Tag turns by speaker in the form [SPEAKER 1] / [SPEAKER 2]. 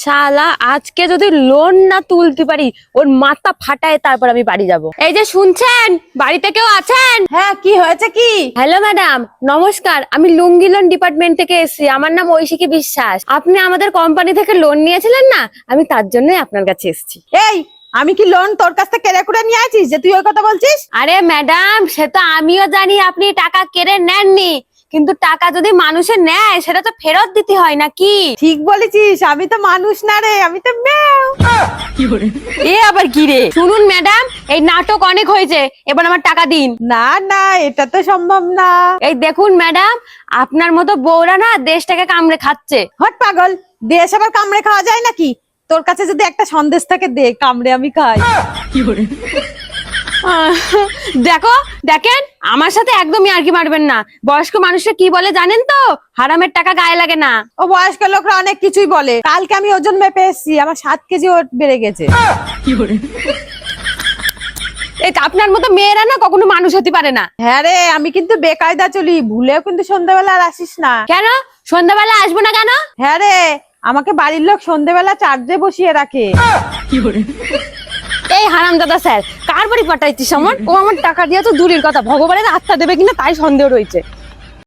[SPEAKER 1] শালা আজকে যদি লোন না তুলতে পারি ওর মাথা ফাটায় তারপর আমি বাড়ি যাব। এই যে শুনছেন, বাড়িতে কেউ আছেন?
[SPEAKER 2] হ্যাঁ, কি হয়েছে কি?
[SPEAKER 1] হ্যালো ম্যাডাম, নমস্কার। আমি লুঙ্গি লোন ডিপার্টমেন্ট থেকে এসেছি। আমার নাম ঐশিকী বিশ্বাস। আপনি আমাদের কোম্পানি থেকে লোন নিয়েছিলেন না, আমি তার জন্যই আপনার কাছে এসেছি।
[SPEAKER 2] এই, আমি কি লোন তোর কাছ থেকে কেড়ে কুড়ে নিয়ে আছিস যে তুই ওই কথা বলছিস?
[SPEAKER 1] আরে ম্যাডাম, সে তো আমিও জানি আপনি টাকা কেড়ে নেননি, কিন্তু টাকা যদি মানুষে নেয় সেটা তো ফেরত দিতে হয় নাকি?
[SPEAKER 2] ঠিক বলেছিস, আমি তো মানুষ না রে, আমি তো ম্যাও।
[SPEAKER 1] এ আবার কি রে? শুনুন ম্যাডাম, এই নাটক অনেক হয়েছে, এবার আমার টাকা দিন।
[SPEAKER 2] না না, এটা তো সম্ভব না।
[SPEAKER 1] এই দেখুন ম্যাডাম, আপনার মতো বউরা না দেশটাকে কামড়ে খাচ্ছে।
[SPEAKER 2] হট পাগল, দেশ আবার কামড়ে খাওয়া যায় নাকি? তোর কাছে যদি একটা সন্দেশ থাকে দে, কামড়ে আমি খাই।
[SPEAKER 1] দেখো দেখেন, আমার সাথে একদমই আর কি মারবেন না। বয়স্ক মানুষরা কি বলে জানেন তো? হারামের টাকা গায়ে লাগে না।
[SPEAKER 2] ও বয়স্ক লোকরা অনেক কিছুই বলে। কালকে আমি ওজন মেপে এসেছি, আমার 7 কেজি ওট বেড়ে গেছে।
[SPEAKER 1] এই আপনার মতো মেয়েরা না কখনো মানুষ হতে পারে না।
[SPEAKER 2] হ্যাঁ রে, আমি কিন্তু বেকায়দা চলি, ভুলেও কিন্তু সন্ধ্যাবেলা আর আসিস না।
[SPEAKER 1] কেন সন্ধ্যাবেলা আসবো না কেন?
[SPEAKER 2] হ্যাঁ রে, আমাকে বাড়ির লোক সন্ধ্যাবেলা চার্জে বসিয়ে রাখে।
[SPEAKER 1] এই হারামজাদা স্যার, কার বাড়ি পাঠাইছিস আমার? ও আমার টাকা দিয়ে তো দূরের কথা, ভগবানের আত্মা দেবে কিনা তাই সন্দেহ রয়েছে।